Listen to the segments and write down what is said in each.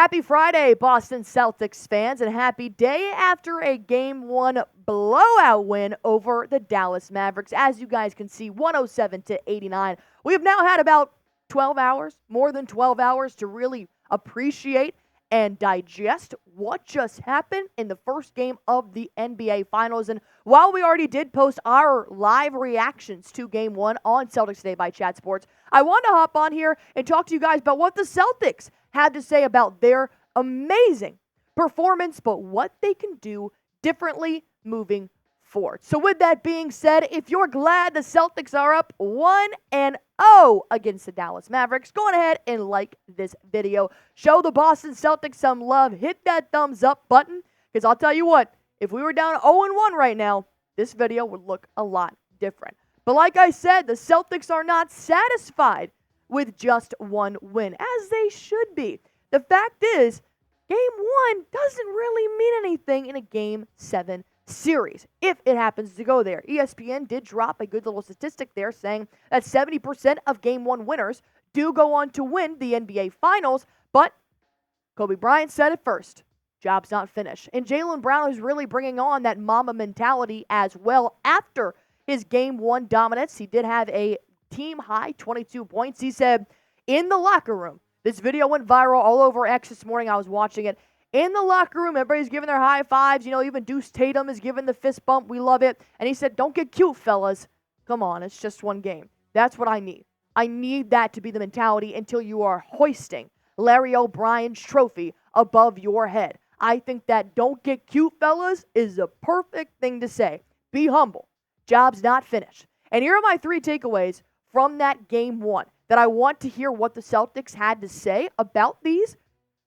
Happy Friday, Boston Celtics fans, and happy day after a Game 1 blowout win over the Dallas Mavericks. As you guys can see, 107-89. We have now had about 12 hours, more than 12 hours, to really appreciate and digest what just happened in the first game of the NBA Finals. And while we already did post our live reactions to Game 1 on Celtics Today by Chat Sports, I want to hop on here and talk to you guys about what the Celtics had to say about their amazing performance, but what they can do differently moving forward. So with that being said, if you're glad the Celtics are up 1-0 against the Dallas Mavericks, go on ahead and like this video. Show the Boston Celtics some love. Hit that thumbs up button, because I'll tell you what, if we were down 0-1 right now, this video would look a lot different. But like I said, the Celtics are not satisfied with just one win, as they should be. The fact is, Game 1 doesn't really mean anything in a Game 7 series, if it happens to go there. ESPN did drop a good little statistic there saying that 70% of Game 1 winners do go on to win the NBA Finals, but Kobe Bryant said it first. Job's not finished. And Jaylen Brown is really bringing on that Mamba mentality as well after his Game 1 dominance. He did have a team high 22 points. He said in the locker room, this video went viral all over X this morning. I was watching it. In the locker room, everybody's giving their high fives. You know, even Deuce Tatum is giving the fist bump. We love it. And he said, don't get cute, fellas. Come on, it's just one game. That's what I need. I need that to be the mentality until you are hoisting Larry O'Brien's trophy above your head. I think that don't get cute, fellas, is the perfect thing to say. Be humble. Job's not finished. And here are my 3 takeaways from that Game 1 that I want to hear what the Celtics had to say about these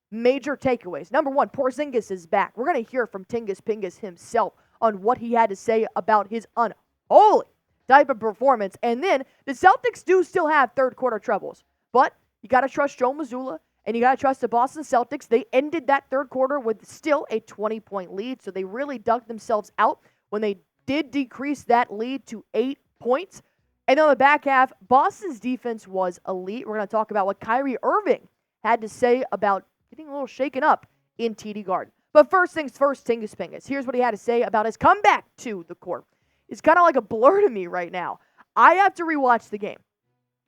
major takeaways. Number 1, Porzingis is back. We're going to hear from Tingus Pingus himself on what he had to say about his unholy type of performance. And then the Celtics do still have third quarter troubles, but you got to trust Joe Mazzulla and you got to trust the Boston Celtics. They ended that third quarter with still a 20-point lead, so they really dug themselves out when they did decrease that lead to 8 points. And on the back half, Boston's defense was elite. We're going to talk about what Kyrie Irving had to say about getting a little shaken up in TD Garden. But first things first, Tingus Pingus. Here's what he had to say about his comeback to the court. It's kind of like a blur to me right now. I have to rewatch the game,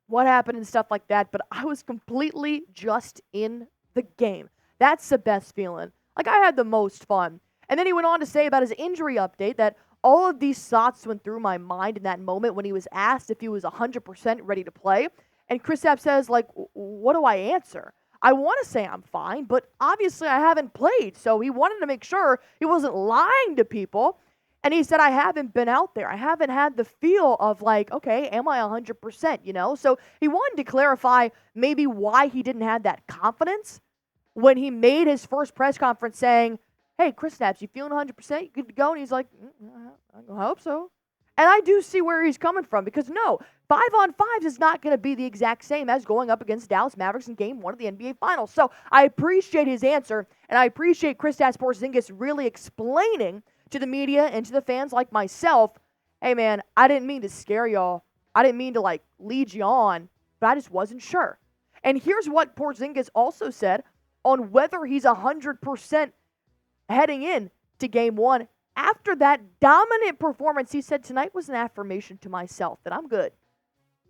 what happened and stuff like that, but I was completely just in the game. That's the best feeling. Like, I had the most fun. And then he went on to say about his injury update that all of these thoughts went through my mind in that moment when he was asked if he was 100% ready to play. And Kristaps says, like, what do I answer? I want to say I'm fine, but obviously I haven't played. So he wanted to make sure he wasn't lying to people. And he said, I haven't been out there. I haven't had the feel of like, okay, am I 100%, you know? So he wanted to clarify maybe why he didn't have that confidence when he made his first press conference saying, hey, Kristaps, you feeling 100%? You good to go? And he's like, I hope so. And I do see where he's coming from, because no, 5-on-5 is not going to be the exact same as going up against Dallas Mavericks in Game 1 of the NBA Finals. So I appreciate his answer, and I appreciate Kristaps Porzingis really explaining to the media and to the fans like myself, hey man, I didn't mean to scare y'all. I didn't mean to like lead you on, but I just wasn't sure. And here's what Porzingis also said on whether he's 100% heading in to Game 1. After that dominant performance, he said, tonight was an affirmation to myself that I'm good.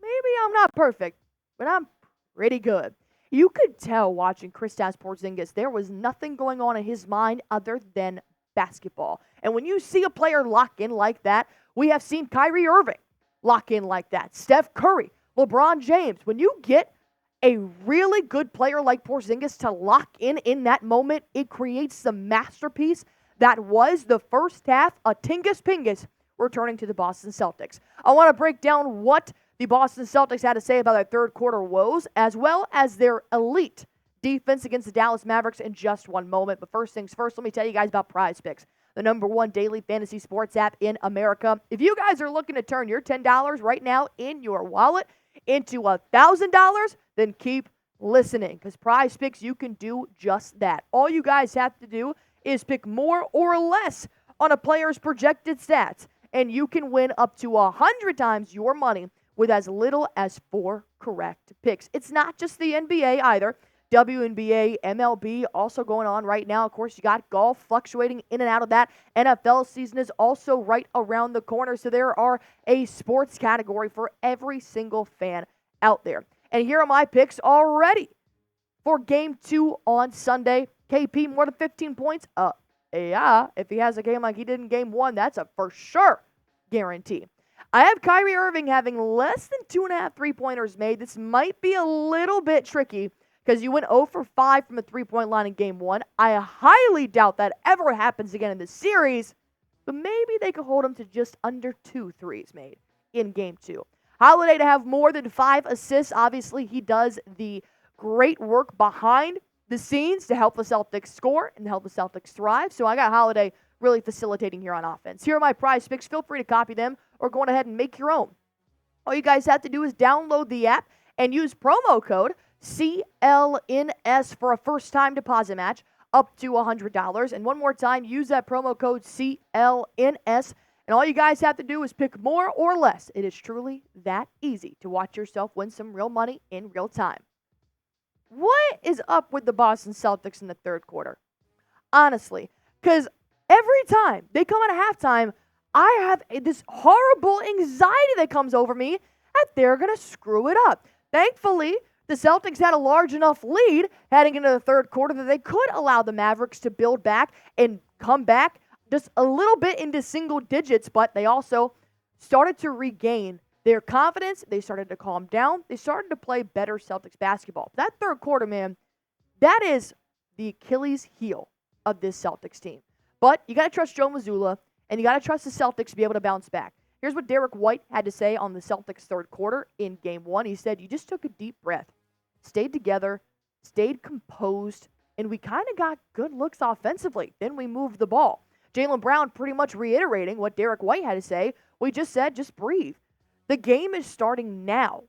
Maybe I'm not perfect, but I'm pretty good. You could tell watching Kristaps Porzingis, there was nothing going on in his mind other than basketball. And when you see a player lock in like that, we have seen Kyrie Irving lock in like that, Steph Curry, LeBron James. When you get a really good player like Porzingis to lock in that moment, it creates the masterpiece that was the first half, a Tingus Pingus returning to the Boston Celtics. I want to break down what the Boston Celtics had to say about their third quarter woes, as well as their elite defense against the Dallas Mavericks in just one moment. But first things first, let me tell you guys about Prize Picks, the #1 daily fantasy sports app in America. If you guys are looking to turn your $10 right now in your wallet into $1,000, then keep listening, because Prize Picks, you can do just that. All you guys have to do is pick more or less on a player's projected stats, and you can win up to 100 times your money with as little as 4 correct picks. It's not just the NBA either. WNBA, MLB also going on right now. Of course, you got golf fluctuating in and out of that. NFL season is also right around the corner, so there are a sports category for every single fan out there. And here are my picks already for Game 2 on Sunday. KP, more than 15 points? Yeah, if he has a game like he did in Game 1, that's a for sure guarantee. I have Kyrie Irving having less than 2.5 3-pointers made. This might be a little bit tricky because you went 0 for 5 from the three-point line in Game 1. I highly doubt that ever happens again in the series, but maybe they could hold him to just under 2 threes made in Game 2. Holiday to have more than 5 assists. Obviously, he does the great work behind the scenes to help the Celtics score and help the Celtics thrive. So I got Holiday really facilitating here on offense. Here are my prize picks. Feel free to copy them or go ahead and make your own. All you guys have to do is download the app and use promo code CLNS for a first-time deposit match up to $100. And one more time, use that promo code CLNS. And all you guys have to do is pick more or less. It is truly that easy to watch yourself win some real money in real time. What is up with the Boston Celtics in the third quarter? Honestly, because every time they come out of halftime, I have this horrible anxiety that comes over me that they're going to screw it up. Thankfully, the Celtics had a large enough lead heading into the third quarter that they could allow the Mavericks to build back and come back just a little bit into single digits, but they also started to regain their confidence. They started to calm down. They started to play better Celtics basketball. That third quarter, man, that is the Achilles heel of this Celtics team. But you got to trust Joe Mazzulla, and you got to trust the Celtics to be able to bounce back. Here's what Derek White had to say on the Celtics third quarter in Game 1. He said, "You just took a deep breath, stayed together, stayed composed, and we kind of got good looks offensively. Then we moved the ball." Jaylen Brown pretty much reiterating what Derek White had to say. We just said, just breathe. The game is starting now.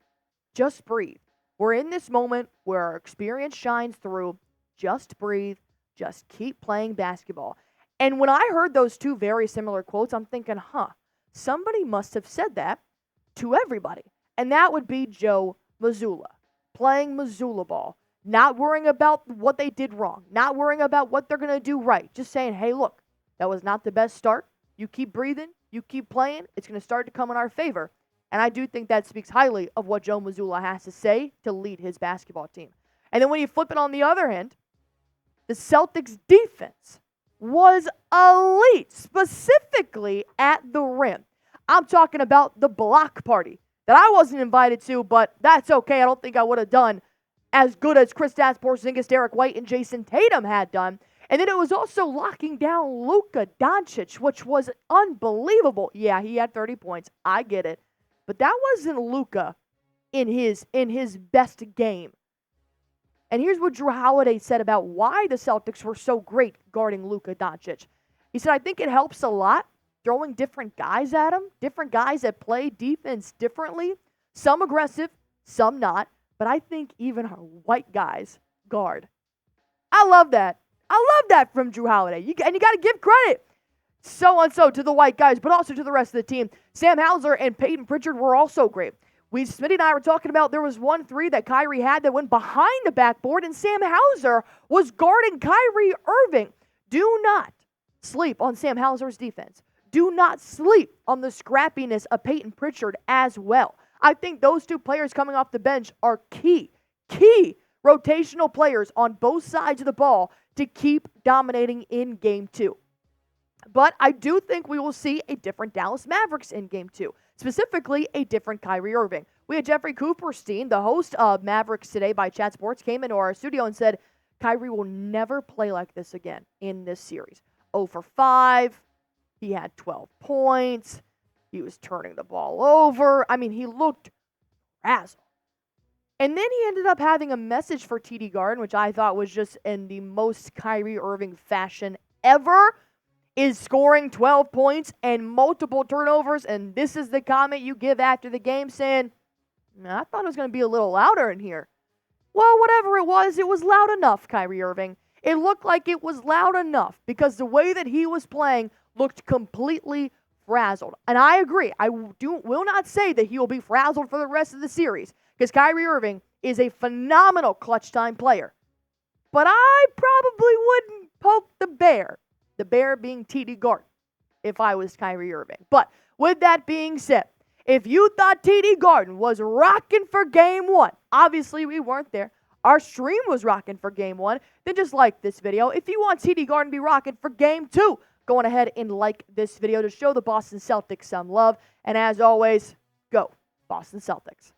Just breathe. We're in this moment where our experience shines through. Just breathe. Just keep playing basketball. And when I heard those two very similar quotes, I'm thinking, somebody must have said that to everybody. And that would be Joe Mazzulla, playing Mazzulla ball, not worrying about what they did wrong, not worrying about what they're going to do right, just saying, hey, look, that was not the best start. You keep breathing, you keep playing, it's going to start to come in our favor. And I do think that speaks highly of what Joe Mazzulla has to say to lead his basketball team. And then when you flip it on the other end, the Celtics defense was elite, specifically at the rim. I'm talking about the block party that I wasn't invited to, but that's okay. I don't think I would have done as good as Kristaps Porzingis, Derek White, and Jason Tatum had done. And then it was also locking down Luka Doncic, which was unbelievable. Yeah, he had 30 points. I get it. But that wasn't Luka in his best game. And here's what Drew Holiday said about why the Celtics were so great guarding Luka Doncic. He said, I think it helps a lot throwing different guys at him, different guys that play defense differently, some aggressive, some not. But I think even our white guys guard. I love that. I love that from Drew Holiday. And you got to give credit so-and-so to the white guys, but also to the rest of the team. Sam Hauser and Peyton Pritchard were also great. Smitty and I were talking about there was 1 3 that Kyrie had that went behind the backboard, and Sam Hauser was guarding Kyrie Irving. Do not sleep on Sam Hauser's defense. Do not sleep on the scrappiness of Peyton Pritchard as well. I think those two players coming off the bench are key rotational players on both sides of the ball to keep dominating in Game 2. But I do think we will see a different Dallas Mavericks in Game 2, specifically a different Kyrie Irving. We had Jeffrey Cooperstein, the host of Mavericks Today by Chat Sports, came into our studio and said, Kyrie will never play like this again in this series. 0 for 5. He had 12 points. He was turning the ball over. I mean, he looked frazzled. And then he ended up having a message for TD Garden, which I thought was just in the most Kyrie Irving fashion ever, is scoring 12 points and multiple turnovers. And this is the comment you give after the game saying, I thought it was going to be a little louder in here. Well, whatever it was loud enough, Kyrie Irving. It looked like it was loud enough because the way that he was playing looked completely frazzled. And I agree. I will not say that he will be frazzled for the rest of the series because Kyrie Irving is a phenomenal clutch time player. but I probably wouldn't poke the bear being TD Garden, if I was Kyrie Irving. But with that being said, if you thought TD Garden was rocking for Game 1, obviously we weren't there. Our stream was rocking for Game 1. Then just like this video. If you want TD Garden to be rocking for Game 2, go on ahead and like this video to show the Boston Celtics some love. And as always, go Boston Celtics.